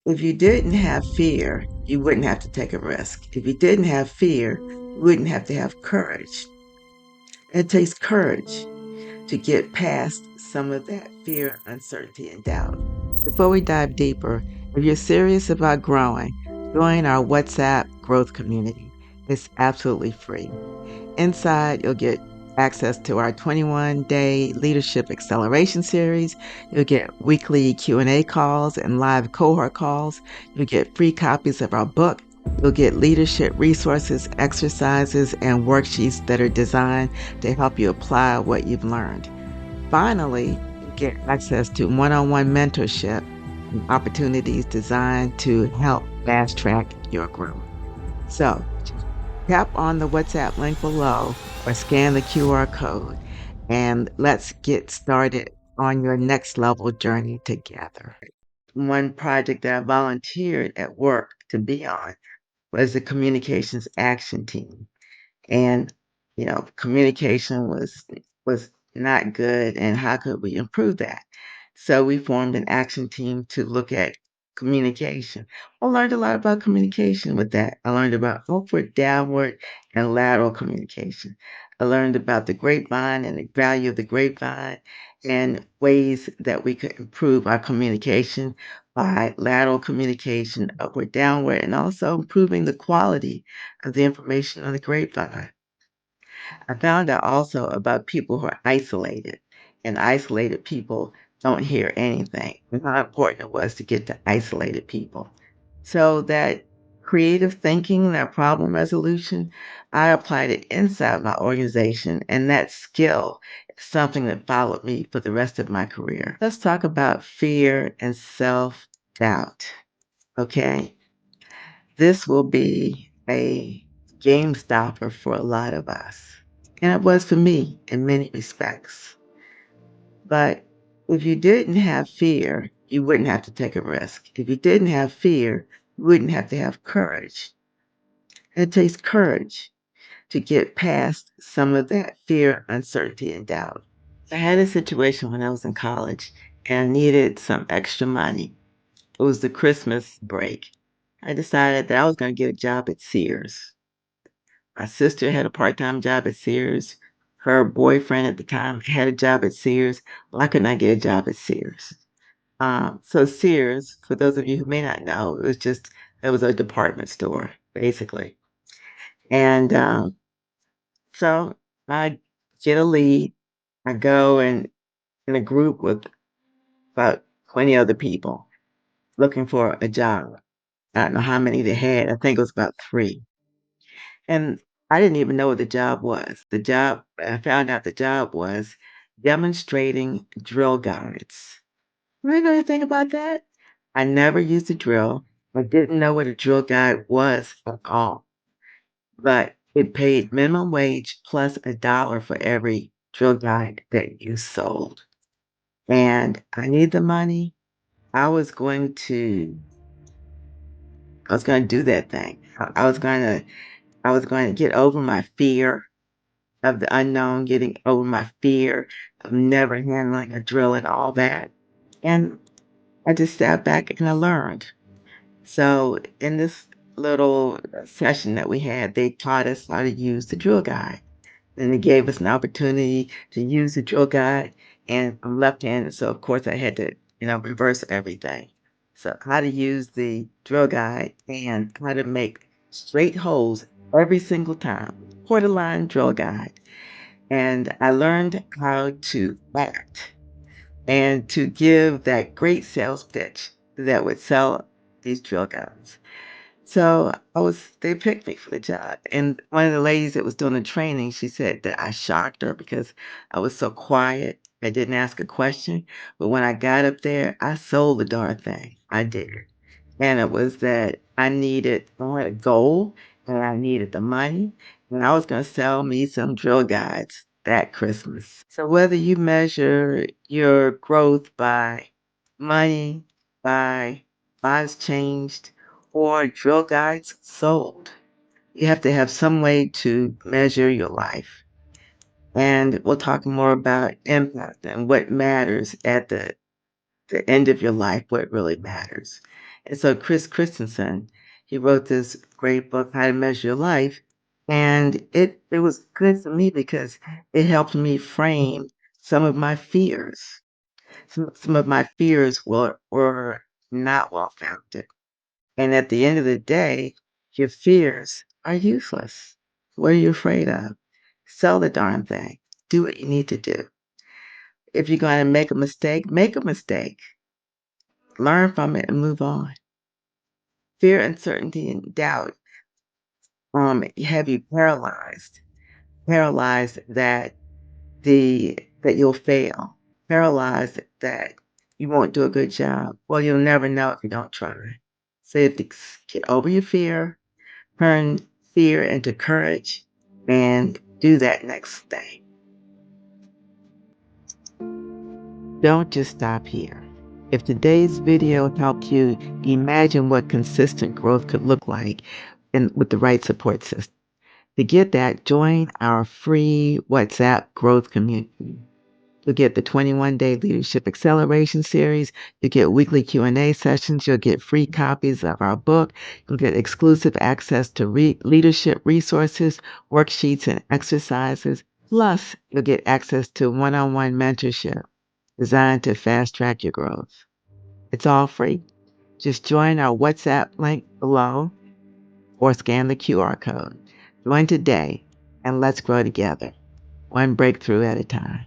If you didn't have fear, you wouldn't have to take a risk. If you didn't have fear, you wouldn't have to have courage. It takes courage to get past some of that fear, uncertainty, and doubt. Before we dive deeper, if you're serious about growing, join our WhatsApp growth community. It's absolutely free. Inside, you'll get access to our 21-day leadership acceleration series. You'll get weekly Q&A calls and live cohort calls. You'll get free copies of our book. You'll get leadership resources, exercises, and worksheets that are designed to help you apply what you've learned. Finally, you get access to one-on-one mentorship and opportunities designed to help fast track your growth. So, tap on the WhatsApp link below or scan the QR code, and let's get started on your next level journey together. One project that I volunteered at work to be on was the communications action team. And, communication was not good, and how could we improve that? So we formed an action team to look at communication. I learned a lot about communication with that. I learned about upward, downward, and lateral communication. I learned about the grapevine and the value of the grapevine and ways that we could improve our communication by lateral communication, upward, downward, and also improving the quality of the information on the grapevine. I found out also about people who are isolated, and isolated people don't hear anything, and how important it was to get to isolated people. So that creative thinking, that problem resolution, I applied it inside my organization, and that skill is something that followed me for the rest of my career. Let's talk about fear and self-doubt, okay? This will be a game stopper for a lot of us. And it was for me in many respects. But if you didn't have fear, you wouldn't have to take a risk. If you didn't have fear, you wouldn't have to have courage. It takes courage to get past some of that fear, uncertainty, and doubt. I had a situation when I was in college and I needed some extra money. It was the Christmas break. I decided that I was going to get a job at Sears. My sister had a part-time job at Sears. Her boyfriend at the time had a job at Sears. Well, I could not get a job at Sears. So Sears, for those of you who may not know, it was a department store, basically. And so I get a lead. I go and in a group with about 20 other people looking for a job. I don't know how many they had. I think it was about three. And I didn't even know what the job was. I found out the job was demonstrating drill guides. You know anything about that? I never used a drill. I didn't know what a drill guide was at all. But it paid minimum wage plus $1 for every drill guide that you sold. And I need the money. I was going to I was going to do that thing. I was going to get over my fear of the unknown, getting over my fear of never handling a drill and all that. And I just sat back and I learned. So in this little session that we had, they taught us how to use the drill guide. And they gave us an opportunity to use the drill guide. And I'm left-handed, so of course I had to, reverse everything. So how to use the drill guide and how to make straight holes every single time. Quarter line drill guide. And I learned how to act and to give that great sales pitch that would sell these drill guns. So they picked me for the job. And one of the ladies that was doing the training, she said that I shocked her because I was so quiet. I didn't ask a question. But when I got up there, I sold the darn thing. I did. And it was that I had a goal and I needed the money and I was going to sell me some drill guides that Christmas. So whether you measure your growth by money, by lives changed, or drill guides sold, you have to have some way to measure your life. And we'll talk more about impact and what matters at the end of your life, what really matters. And so Chris Christensen, he wrote this great book, How to Measure Your Life. And it was good for me because it helped me frame some of my fears. Some of my fears were not well founded. And at the end of the day, your fears are useless. What are you afraid of? Sell the darn thing. Do what you need to do. If you're going to make a mistake, make a mistake. Learn from it and move on. Fear, uncertainty, and doubt have you paralyzed. Paralyzed that you'll fail. Paralyzed that you won't do a good job. Well, you'll never know if you don't try. So you have to get over your fear, turn fear into courage, and do that next thing. Don't just stop here. If today's video helped you imagine what consistent growth could look like and with the right support system, to get that, join our free WhatsApp growth community. You'll get the 21-day leadership acceleration series. You'll get weekly Q&A sessions. You'll get free copies of our book. You'll get exclusive access to leadership resources, worksheets, and exercises. Plus, you'll get access to one-on-one mentorship designed to fast-track your growth. It's all free. Just join our WhatsApp link below or scan the QR code. Join today and let's grow together, one breakthrough at a time.